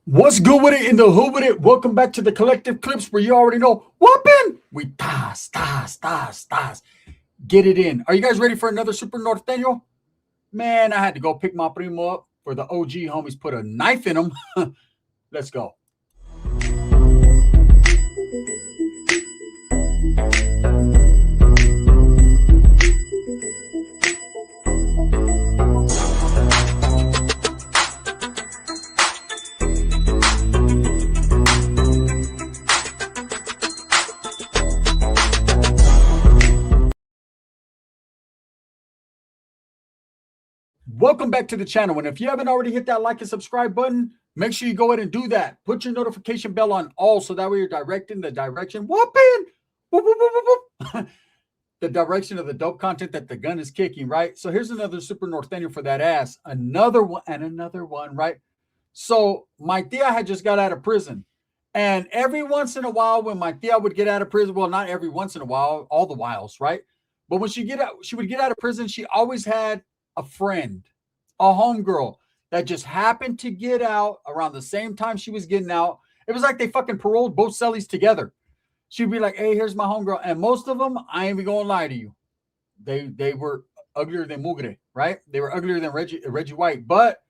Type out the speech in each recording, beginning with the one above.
What's good with it in the hood with it? Welcome back to the collective clips where you already know whooping. We tas. Get it in. Are you guys ready for another Super Norteno? Man, I had to go pick my Primo up for the OG homies put a knife in him. Let's go. Welcome back to the channel. And if you haven't already hit that like and subscribe button, make sure you go ahead and do that. Put your notification bell on all so that way you're directing the direction. Whooping! Whoop, whoop, whoop, whoop. The direction of the dope content that the gun is kicking, right? So here's another Super Norteño for that ass. Another one, right? So my tia had just got out of prison. And every once in a while, when my tia would get out of prison, well, not every once in a while, all the whiles, right? But when she would get out of prison, she always had a friend, a homegirl that just happened to get out around the same time she was getting out. It was like they fucking paroled both cellies together. She'd be like, hey, here's my homegirl. And most of them, I ain't even gonna lie to you. They were uglier than Mugre, right? They were uglier than Reggie White. But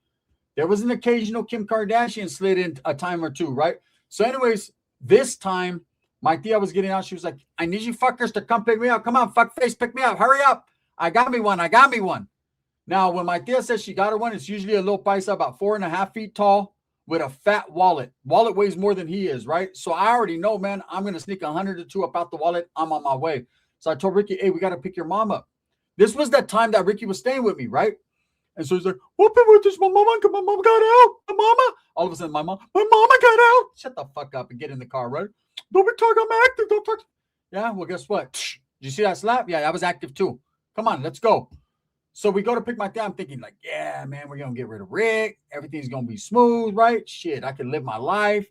there was an occasional Kim Kardashian slid in a time or two, right? So anyways, this time, my tia was getting out. She was like, I need you fuckers to come pick me up. Come on, fuckface, pick me up. Hurry up. I got me one. Now, when my tia says she got her one, it's usually a little paisa about 4.5 feet tall with a fat wallet. Wallet weighs more than he is, right? So I already know, man, I'm going to sneak 100 or two up out the wallet. I'm on my way. So I told Ricky, hey, we got to pick your mom up. This was that time that Ricky was staying with me, right? And so he's like, whooping with this, my mama got out. My mama. All of a sudden, my mama got out. Shut the fuck up and get in the car, right? Don't be talking, I'm active. Don't talk. Yeah, well, guess what? Did you see that slap? Yeah, that was active too. Come on, let's go. So we go to pick my tia. I'm thinking like, yeah, man, we're going to get rid of Rick. Everything's going to be smooth, right? Shit, I can live my life.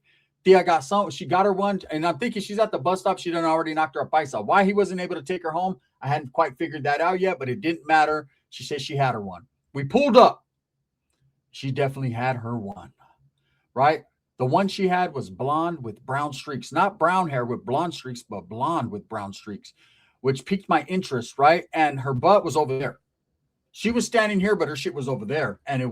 Tia got some. She got her one. And I'm thinking she's at the bus stop. She done already knocked her a paisa. Why he wasn't able to take her home, I hadn't quite figured that out yet, but it didn't matter. She said she had her one. We pulled up. She definitely had her one, right? The one she had was blonde with brown streaks. Not brown hair with blonde streaks, but blonde with brown streaks, which piqued my interest, right? And her butt was over there. She was standing here, but her shit was over there. And it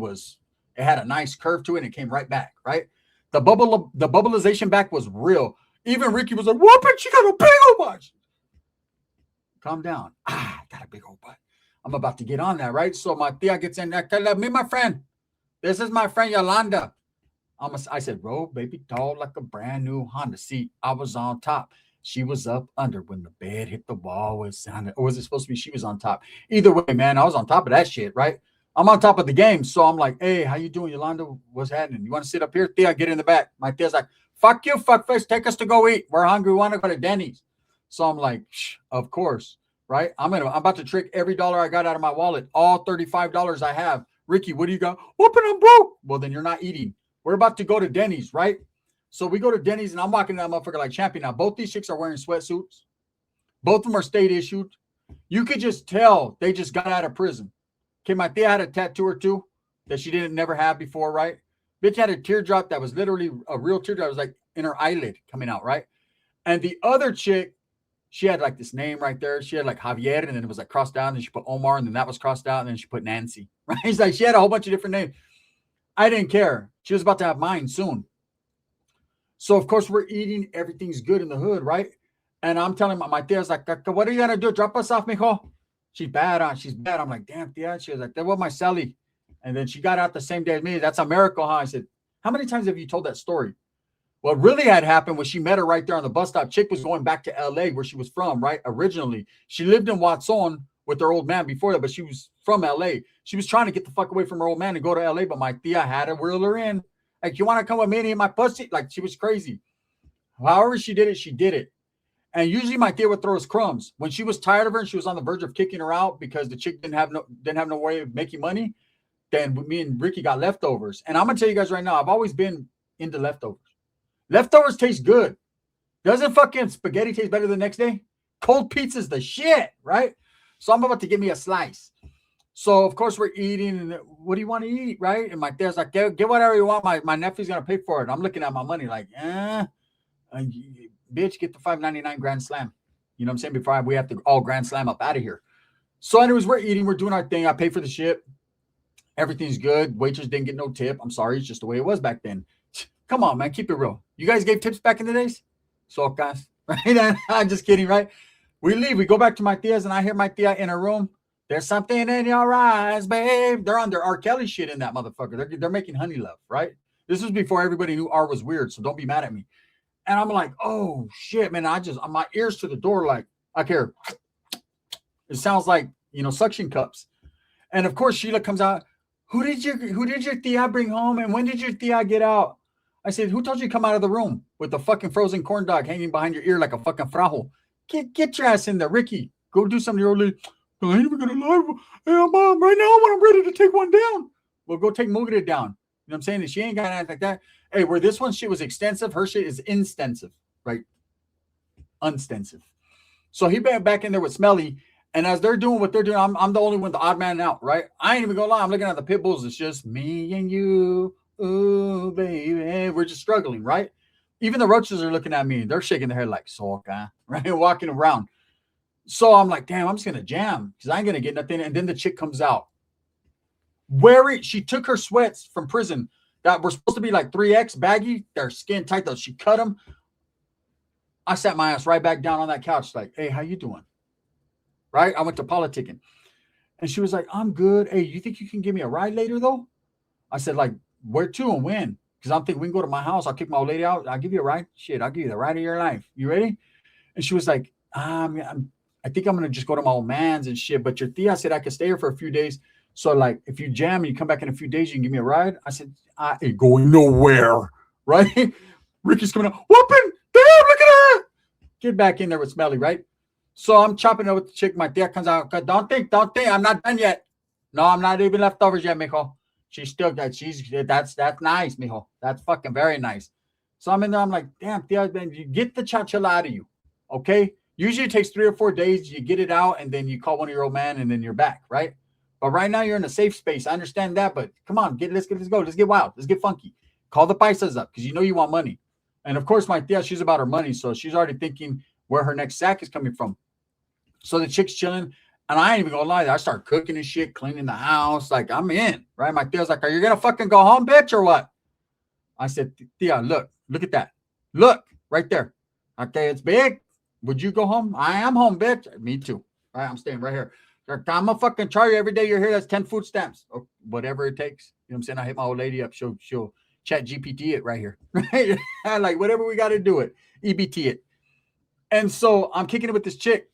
had a nice curve to it, and it came right back, right? The bubbleization back was real. Even Ricky was like, whooping, she got a big old butt. Calm down. Got a big old butt. I'm about to get on that, right? So my tia gets in there. Meet my friend. This is my friend Yolanda. I said, roll, baby doll, like a brand new Honda seat. I was on top. She was up under when the bed hit the wall. Or was it supposed to be she was on top? Either way, man, I was on top of that shit, right? I'm on top of the game. So I'm like, hey, how you doing, Yolanda? What's happening? You want to sit up here? Tia, get in the back. My tia's like, fuck you, fuckface. Take us to go eat. We're hungry. We want to go to Denny's. So I'm like, of course, right? I'm about to trick every dollar I got out of my wallet, all $35 I have. Ricky, what do you got? Whooping, I'm broke. Well, then you're not eating. We're about to go to Denny's, right? So we go to Denny's, and I'm walking that motherfucker like champion. Now, both these chicks are wearing sweatsuits. Both of them are state issued. You could just tell they just got out of prison. Okay, my tia had a tattoo or two that she didn't never have before, right? Bitch had a teardrop that was literally a real teardrop. It was like in her eyelid coming out, right? And the other chick, she had like this name right there. She had like Javier, and then it was like crossed out, and then she put Omar, and then that was crossed out, and then she put Nancy, right? It's like she had a whole bunch of different names. I didn't care. She was about to have mine soon. So, of course, we're eating. Everything's good in the hood, right? And I'm telling my tia's like, what are you going to do? Drop us off, mijo? She's bad. I'm like, damn, tia. She was like, that was my celly. And then she got out the same day as me. That's a miracle, huh? I said, how many times have you told that story? What really had happened was she met her right there on the bus stop. Chick was going back to L.A. where she was from, right? Originally. She lived in Watson with her old man before that, but she was from L.A. She was trying to get the fuck away from her old man and go to L.A., but my tia had to reel her in. Like, you want to come with me and eat my pussy? Like, she was crazy. However she did it, she did it. And usually my tia would throw us crumbs. When she was tired of her and she was on the verge of kicking her out because the chick didn't have no way of making money, then me and Ricky got leftovers. And I'm going to tell you guys right now, I've always been into leftovers. Leftovers taste good. Doesn't fucking spaghetti taste better the next day? Cold pizza's the shit, right? So I'm about to give me a slice. So of course we're eating, and what do you want to eat, right? And my dad's like, get whatever you want. My nephew's gonna pay for it. I'm looking at my money like, bitch, get the $5.99 Grand Slam. You know what I'm saying? Before we have to all Grand Slam up out of here. So anyways, we're eating, we're doing our thing. I pay for the shit. Everything's good. Waitress didn't get no tip. I'm sorry, it's just the way it was back then. Come on, man, keep it real. You guys gave tips back in the days? So guys, right? I'm just kidding, right? We leave. We go back to my tia's, and I hear my tia in her room. There's something in your eyes, babe. They're on their R. Kelly shit in that motherfucker. They're making honey love, right? This was before everybody knew R was weird, so don't be mad at me. And I'm like, oh shit, man. My ears to the door, like, I care. It sounds like, suction cups. And of course, Sheila comes out. Who did your tia bring home? And when did your tia get out? I said, who told you to come out of the room with the fucking frozen corn dog hanging behind your ear like a fucking frajo? Get your ass in there, Ricky. Go do something to your old lady. I ain't even gonna lie. Hey, Mom, right now when I'm ready to take one down. Well, go take Mugre down. You know what I'm saying? And she ain't got anything like that. Hey, where this one shit was extensive, her shit is instensive, right? Unstensive. So he back in there with Smelly, and as they're doing what they're doing, I'm the only one, the odd man out, right? I ain't even gonna lie. I'm looking at the pit bulls. It's just me and you. Ooh, baby. We're just struggling, right? Even the roaches are looking at me. They're shaking their head like, soca, right? Walking around. So I'm like, damn, I'm just going to jam because I ain't going to get nothing. And then the chick comes out. She took her sweats from prison that were supposed to be like 3X baggy. They're skin tight though. She cut them. I sat my ass right back down on that couch like, hey, how you doing? Right? I went to politicking. And she was like, I'm good. Hey, you think you can give me a ride later though? I said, like, where to and when? Because I'm thinking we can go to my house. I'll kick my old lady out. I'll give you a ride. Shit, I'll give you the ride of your life. You ready? And she was like, I think I'm going to just go to my old man's and shit. But your tia said I could stay here for a few days. So, like, if you jam and you come back in a few days, you can give me a ride. I said, I ain't going nowhere. Right? Ricky's coming out. Whooping. Damn, look at her. Get back in there with Smelly, right? So I'm chopping it with the chick. My tia comes out. Don't think. I'm not done yet. No, I'm not even leftovers yet, mijo. She's still got, that's nice, mijo. That's fucking very nice. So I'm in there. I'm like, damn, tia, man, you get the chowchilla out of you. Okay? Usually it takes 3 or 4 days. You get it out, and then you call one of your old man, and then you're back, right? But right now you're in a safe space. I understand that, but come on, let's go. Let's get wild. Let's get funky. Call the paisas up because you want money. And of course, my tia, she's about her money, so she's already thinking where her next sack is coming from. So the chick's chilling, and I ain't even gonna lie. I start cooking and shit, cleaning the house. Like, I'm in, right? My tia's like, are you gonna fucking go home, bitch, or what? I said, tia, look at that. Look, right there. Okay, it's big. Would you go home? I am home, bitch. Me too. All right, I'm staying right here. I'm gonna fucking charge you every day you're here. That's 10 food stamps. Or whatever it takes. You know what I'm saying? I hit my old lady up. She'll chat GPT it right here. Right? Like, whatever we got to do it. EBT it. And so I'm kicking it with this chick.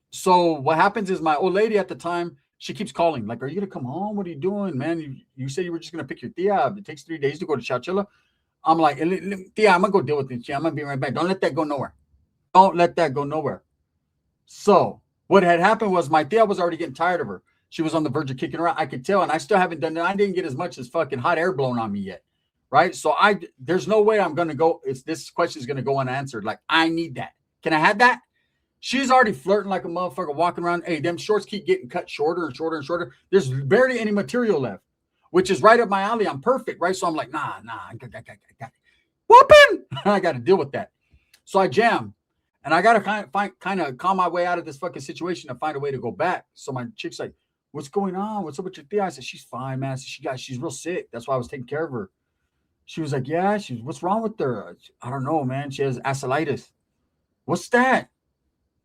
So what happens is my old lady at the time, she keeps calling. Like, are you gonna come home? What are you doing, man? You said you were just gonna pick your tia up. It takes 3 days to go to Chowchilla. I'm like, tia, I'm gonna go deal with this shit. I'm gonna be right back. Don't let that go nowhere. Don't let that go nowhere. So what had happened was my tia was already getting tired of her. She was on the verge of kicking her out. I could tell, and I still haven't done it. I didn't get as much as fucking hot air blown on me yet, right? So there's no way I'm gonna go. This question is gonna go unanswered. Like, I need that. Can I have that? She's already flirting like a motherfucker, walking around. Hey, them shorts keep getting cut shorter and shorter and shorter. There's barely any material left, which is right up my alley. I'm perfect, right? So I'm like, nah, I got it. Whooping! I got to deal with that. So I jam. And I got to kind of calm my way out of this fucking situation and find a way to go back. So my chick's like, what's going on? What's up with your tia? I said, she's fine, man. She's real sick. That's why I was taking care of her. She was like, yeah, what's wrong with her? I don't know, man. She has aciditis. What's that?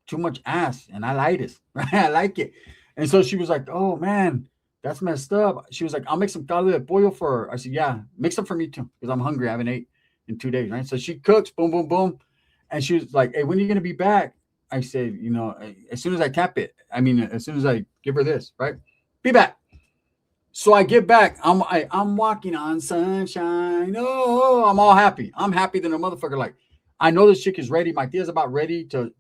Too much ass and I like it. I like it. And so she was like, oh man, that's messed up. She was like, I'll make some caldo de pollo for her. I said, yeah, make some for me too, because I'm hungry. I haven't ate in 2 days, right? So she cooks, boom, boom, boom. And she was like, hey, when are you going to be back? I said, as soon as I tap it. As soon as I give her this, right? Be back. So I get back. I'm walking on sunshine. Oh, I'm all happy. I'm happy than a motherfucker. Like, I know this chick is ready. My tia's about ready to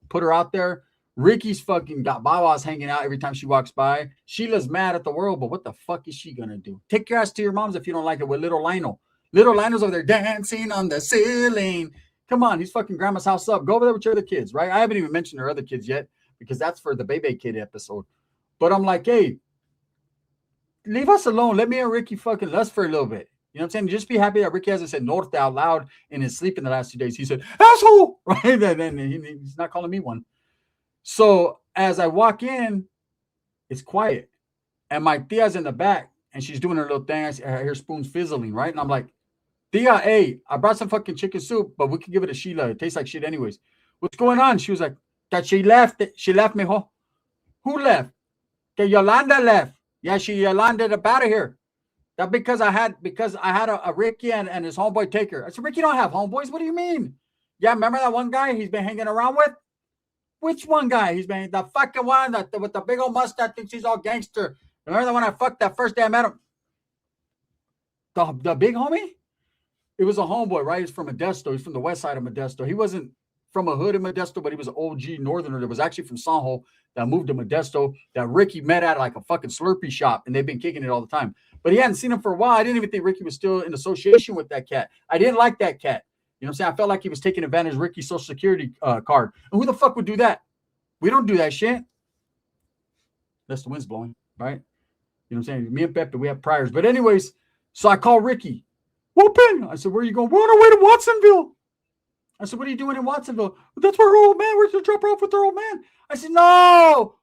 put her out there. Ricky's fucking got Baba's hanging out every time she walks by. Sheila's mad at the world, but what the fuck is she going to do? Take your ass to your mom's if you don't like it with little Lionel. Little Lionel's over there dancing on the ceiling. Come on, he's fucking grandma's house up. Go over there with your other kids, right? I haven't even mentioned her other kids yet because that's for the Bebe Kid episode. But I'm like, hey, leave us alone. Let me and Ricky fucking lust for a little bit. You know what I'm saying? Just be happy that Ricky hasn't said North out loud in his sleep in the last 2 days. He said, asshole, right? And then he's not calling me one. So as I walk in, it's quiet. And my tia's in the back, and she's doing her little thing. I hear spoons fizzling, right? And I'm like, tia, hey, I brought some fucking chicken soup, but we could give it to Sheila. It tastes like shit anyways. What's going on? She was like, that she left. She left me. Who left? Okay, Yolanda left. Yeah, she Yolanda up out of here. That because I had a Ricky and his homeboy take her. I said, Ricky don't have homeboys. What do you mean? Yeah, remember that one guy he's been hanging around with? Which one guy? He's been the fucking one with the big old mustache thinks he's all gangster. Remember the one I fucked that first day I met him? The big homie? It was a homeboy, right? He's from Modesto. He's from the west side of Modesto. He wasn't from a hood in Modesto, but he was an OG northerner that was actually from Sanjo that moved to Modesto that Ricky met at like a fucking Slurpee shop, and they've been kicking it all the time. But he hadn't seen him for a while. I didn't even think Ricky was still in association with that cat. I didn't like that cat. You know what I'm saying? I felt like he was taking advantage of Ricky's social security card. And who the fuck would do that? We don't do that shit. That's the wind's blowing, right? You know what I'm saying? Me and Pepe, we have priors. But anyways, so I call Ricky. Whoopin! I said, where are you going? We're on our way to Watsonville. I said, what are you doing in Watsonville? That's where her old man. We're going to drop her off with her old man. I said, no.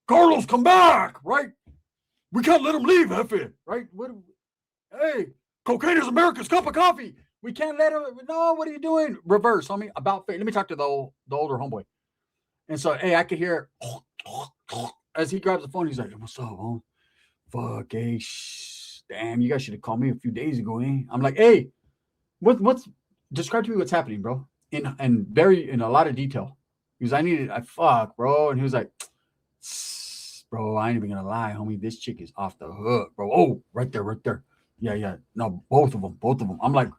Carlos, come back, right? We can't let him leave, Effie, right? Hey, cocaine is America's cup of coffee. We can't let him. No, what are you doing? Reverse, homie. About face. Let me talk to the older homeboy. And so, hey, I could hear as he grabs the phone. He's like, what's up, home? Fuck, hey, damn, you guys should have called me a few days ago, eh? I'm like, hey, what's describe to me what's happening, bro? In a lot of detail. Because I fuck, bro. And he was like, bro, I ain't even gonna lie, homie. This chick is off the hook, bro. Oh, right there. Yeah. No, both of them. I'm like,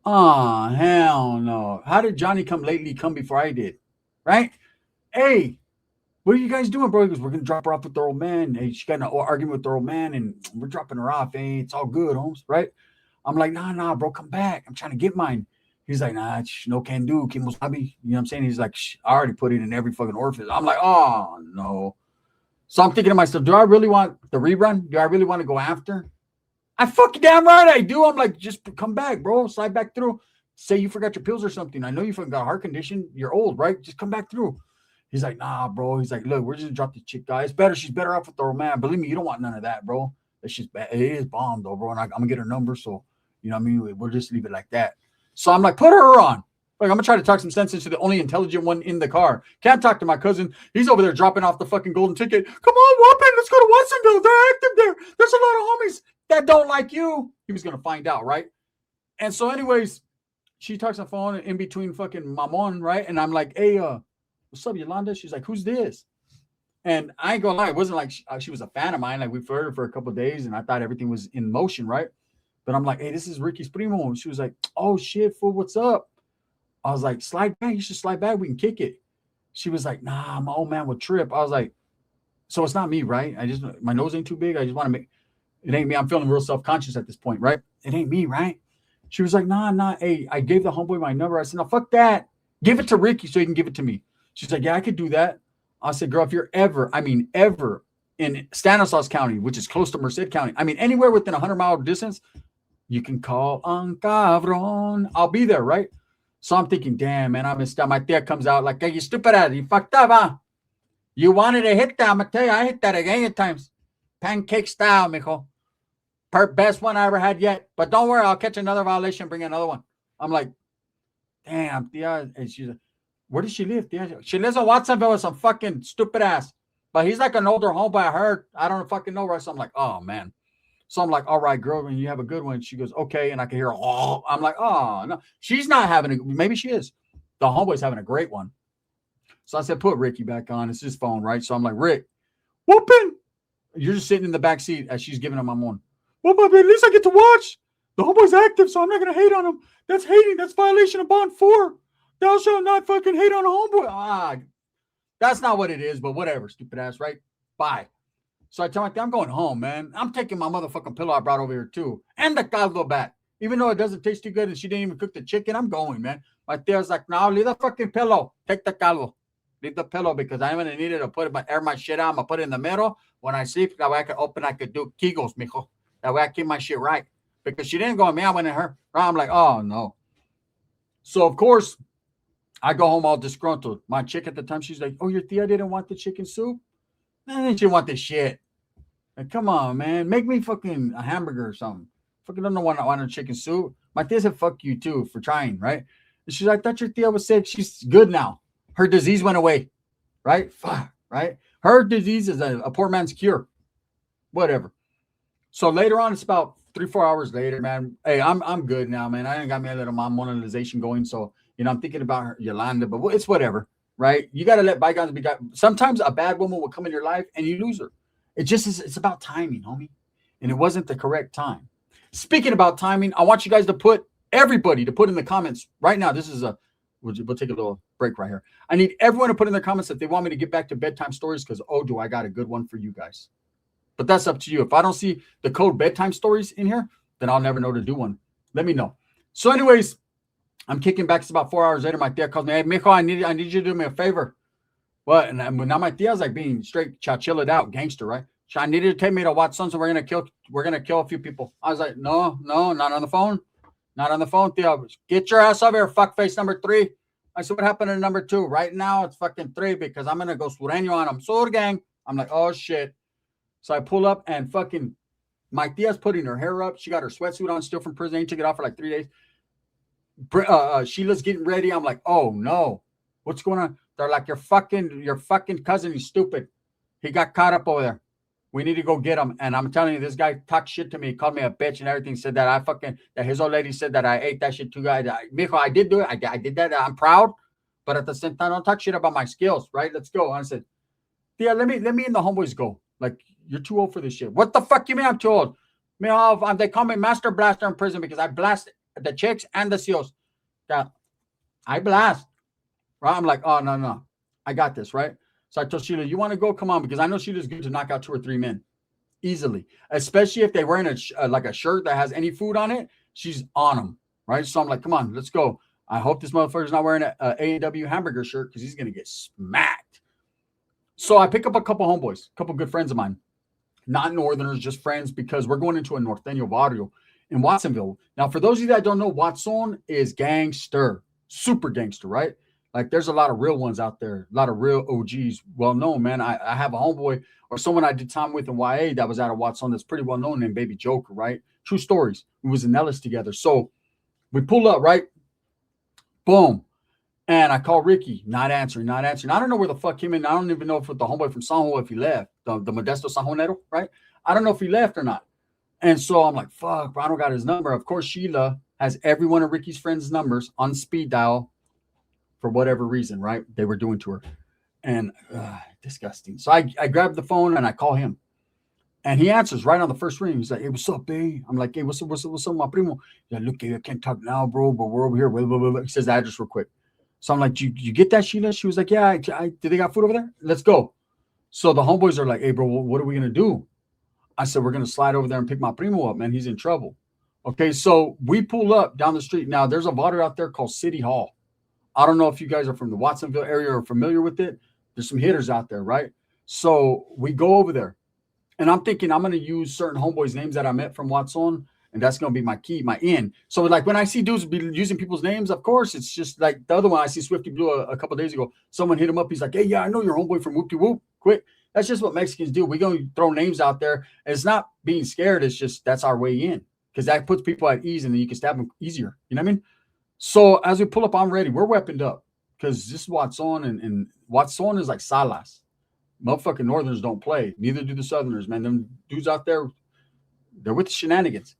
oh, hell no. How did Johnny come lately come before I did? Right? Hey, what are you guys doing, bro? He goes, we're going to drop her off with the old man. Hey, she got an argument with the old man, and we're dropping her off. Hey, it's all good, Holmes, right? I'm like, nah, bro, come back. I'm trying to get mine. He's like, nah, no can do. You know what I'm saying? He's like, I already put it in every fucking orifice. I'm like, oh, no. So I'm thinking to myself, do I really want the rerun? Do I really want to go after? I fucking damn right I do. I'm like, just come back, bro. Slide back through. Say you forgot your pills or something. I know you fucking got a heart condition. You're old, right? Just come back through. He's like, nah, bro. He's like, look, we're just gonna drop the chick, guy. It's better. She's better off with the old man. Believe me, you don't want none of that, bro. It's just bad. It is bomb, though, bro. And I'm gonna get her number. So, you know what I mean? We'll just leave it like that. So I'm like, put her on. Like, I'm gonna try to talk some sense into the only intelligent one in the car. Can't talk to my cousin. He's over there dropping off the fucking golden ticket. Come on, Whoopin, let's go to Watsonville. They're active there. There's a lot of homies that don't like you. He was gonna find out, right? And so, anyways, she talks on the phone in between fucking mamon, right? And I'm like, hey, what's up, Yolanda? She's like, who's this? And I ain't gonna lie, it wasn't like she was a fan of mine. Like, we've heard her for a couple of days, and I thought everything was in motion, right? But I'm like, hey, this is Ricky's Primo. And she was like, oh shit, fool, what's up? I was like, slide back. You should slide back. We can kick it. She was like, nah, my old man would trip. I was like, so it's not me, right? My nose ain't too big. I just want to make it ain't me. I'm feeling real self-conscious at this point, right? It ain't me, right? She was like, nah. Hey, I gave the homeboy my number. I said, no, fuck that. Give it to Ricky so he can give it to me. She's like, yeah, I could do that. I said, girl, if you're ever in Stanislaus County, which is close to Merced County, I mean, anywhere within a 100-mile distance, you can call on Cabron. I'll be there, right? So I'm thinking, damn, man, I missed out. My tia comes out like, hey, you stupid ass. You fucked up, huh? You wanted to hit that. I'm going to tell you, I hit that a gang of times. Pancake style, mijo. Best one I ever had yet. But don't worry, I'll catch another violation, bring another one. I'm like, damn, tia. And she's like, where does she live, tia? She lives in Watsonville with some fucking stupid ass. But he's like an older homeboy, I heard. I don't fucking know, right? So I'm like, oh, man. So I'm like, all right, girl, when you have a good one. She goes, okay. And I can hear, oh, I'm like, oh, no. She's not having a, maybe she is. The homeboy's having a great one. So I said, put Ricky back on. It's his phone, right? So I'm like, Rick, whoopin'. You're just sitting in the back seat as she's giving him my one. Well, but at least I get to watch. The homeboy's active, so I'm not going to hate on him. That's hating. That's violation of bond 4. Thou shalt not fucking hate on a homeboy. That's not what it is, but whatever, stupid ass, right? Bye. So I tell my I'm going home, man. I'm taking my motherfucking pillow I brought over here, too. And the caldo back. Even though it doesn't taste too good and she didn't even cook the chicken, I'm going, man. My tia's like, no, leave the fucking pillow. Take the caldo. Leave the pillow because I'm going to need it to air my shit out. I'm going to put it in the middle. when I sleep, that way I could do Kegels, mijo. That way I keep my shit right. Because she didn't go at me, I went at her. I'm like, oh no. So of course, I go home all disgruntled. My chick at the time, she's like, oh, your tia didn't want the chicken soup? Then she want the shit. Like, come on, man. Make me fucking a hamburger or something. Fucking don't know why I want a chicken soup. My tia said, fuck you too for trying, right? And she's like, I thought your tia was sick. She's good now. Her disease went away, right? Fuck, right? Her disease is a poor man's cure. Whatever. So later on, it's about 3-4 hours later, man. Hey, I'm good now, man. I ain't got me a little mom monetization going. So, I'm thinking about her, Yolanda, but it's whatever, right? You got to let bygones be. Sometimes a bad woman will come in your life and you lose her. It just is, it's about timing, homie. And it wasn't the correct time. Speaking about timing, I want you guys to put in the comments right now. This is we'll take a little break right here. I need everyone to put in their comments if they want me to get back to bedtime stories because, do I got a good one for you guys. But that's up to you. If I don't see the code bedtime stories in here, then I'll never know to do one. Let me know. So anyways, I'm kicking back. It's about 4 hours later. My tia calls me, hey, mijo, I need you to do me a favor. What? And now my tia's like being straight chowchilla'd out, gangster, right? I needed to take me to Watsonville, so we're gonna kill a few people. I was like, no, not on the phone. Not on the phone, tia. Get your ass over here, fuckface number 3. I said, what happened to number 2? Right now it's fucking 3 because I'm gonna go sureño on them. Sur gang. I'm like, oh shit. So I pull up and fucking my tia's putting her hair up. She got her sweatsuit on still from prison. Ain't took it off for like 3 days. Sheila's getting ready. I'm like, oh no, what's going on? They're like, your fucking cousin, he's stupid. He got caught up over there. We need to go get him. And I'm telling you, this guy talked shit to me. He called me a bitch and everything. Said that that his old lady said that I ate that shit too. Mijo, I did do it. I did that. I'm proud. But at the same time, don't talk shit about my skills, right? Let's go. And I said, yeah, let me and the homeboys go. Like, you're too old for this shit. What the fuck you mean I'm too old? They call me Master Blaster in prison because I blast the chicks and the seals. Yeah, I blast. Right? I'm like, oh, no. I got this, right? So I told Sheila, you want to go? Come on, because I know Sheila's good to knock out 2 or 3 men easily, especially if they're wearing like a shirt that has any food on it. She's on them, right? So I'm like, come on, let's go. I hope this motherfucker's not wearing a A&W hamburger shirt because he's going to get smacked. So I pick up a couple homeboys, a couple good friends of mine, not Northerners, just friends, because we're going into a Norteno barrio in Watsonville. Now, for those of you that don't know, Watson is gangster, super gangster, right? Like, there's a lot of real ones out there, a lot of real OGs, well known, man. I have a homeboy or someone I did time with in YA that was out of Watson that's pretty well known named Baby Joker, right? True stories. We was in Ellis together. So we pull up, right? Boom. And I call Ricky, not answering. I don't know where the fuck him in. I don't even know if the homeboy from San Juan, if he left, the Modesto Sanjonero, right? I don't know if he left or not. And so I'm like, fuck, bro, I don't got his number. Of course, Sheila has every one of Ricky's friends' numbers on speed dial for whatever reason, right? They were doing to her. And disgusting. So I grabbed the phone and I call him. And he answers right on the first ring. He's like, hey, what's up, babe? I'm like, hey, what's up, my primo? He's like, look, I can't talk now, bro, but we're over here. Blah, blah, blah. He says the address real quick. So I'm like, you get that, Sheila? She was like, yeah, did they got food over there? Let's go. So the homeboys are like, hey, bro, what are we going to do? I said, we're going to slide over there and pick my primo up, man. He's in trouble. Okay, so we pull up down the street. Now, there's a bar out there called City Hall. I don't know if you guys are from the Watsonville area or familiar with it. There's some hitters out there, right? So we go over there. And I'm thinking I'm going to use certain homeboys' names that I met from Watson, and that's going to be my key, my in. So like when I see dudes be using people's names, of course, it's just like the other one I see Swifty Blue a couple of days ago. Someone hit him up. He's like, hey, yeah, I know your homeboy from Whoop De Whoop. Quick. That's just what Mexicans do. We're going to throw names out there. And it's not being scared. It's just that's our way in because that puts people at ease and then you can stab them easier. You know what I mean? So as we pull up, I'm ready. We're weaponed up because this is Watson, and Watson is like Salas. Motherfucking Northerners don't play. Neither do the Southerners, man. Them dudes out there, they're with the shenanigans.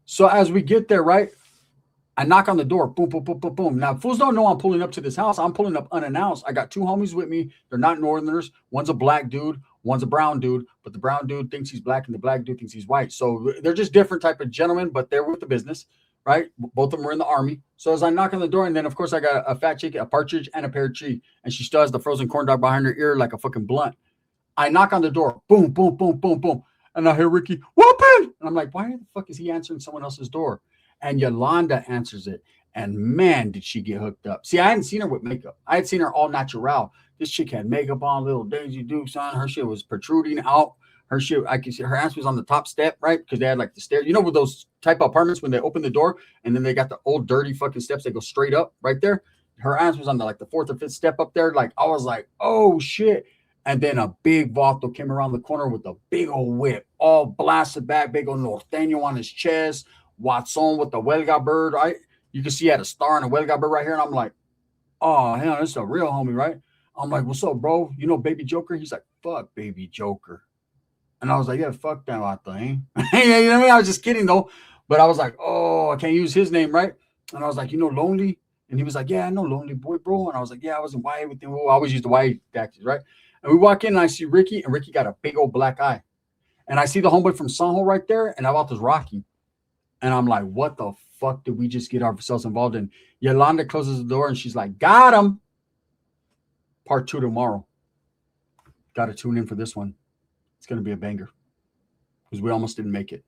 So as we get there, right, I knock on the door. Boom, boom, boom, boom, boom. Now, fools don't know I'm pulling up to this house. I'm pulling up unannounced. I got 2 homies with me. They're not Northerners. One's a black dude. One's a brown dude. But the brown dude thinks he's black and the black dude thinks he's white. So they're just different type of gentlemen, but they're with the business, right? Both of them were in the Army. So as I knock on the door, and then, of course, I got a fat chicken, a partridge, and a pear tree. And she still has the frozen corn dog behind her ear like a fucking blunt. I knock on the door. Boom, boom, boom, boom, boom. And I hear Ricky, whooping. And I'm like, why the fuck is he answering someone else's door? And Yolanda answers it. And man, did she get hooked up. See, I hadn't seen her with makeup. I had seen her all natural. This chick had makeup on, little Daisy Dukes on. Her shit was protruding out. Her shit, I can see her ass was on the top step, right? Because they had like the stairs. You know, with those type of apartments when they open the door and then they got the old dirty fucking steps that go straight up right there. Her ass was on the like the fourth or fifth step up there. Like I was like, oh shit. And then a big vato came around the corner with a big old whip, all blasted back, big old Norteno on his chest, Watson with the Huelga bird. You can see he had a star and a Huelga bird right here. And I'm like, oh, hell, this is a real homie, right? I'm like, what's up, bro? You know Baby Joker? He's like, fuck Baby Joker. And I was like, yeah, fuck that vato, eh? You know what I mean? I was just kidding, though. But I was like, oh, I can't use his name, right? And I was like, you know, Lonely? And he was like, yeah, I know Lonely Boy, bro. And I was like, yeah, I was in Y with him. I always use the Y taxis, right? And we walk in and I see Ricky, and Ricky got a big old black eye. And I see the homeboy from Sanjo right there, and Avato's Rocky. And I'm like, what the fuck did we just get ourselves involved in? Yolanda closes the door and she's like, got him. Part 2 tomorrow. Got to tune in for this one. It's going to be a banger because we almost didn't make it.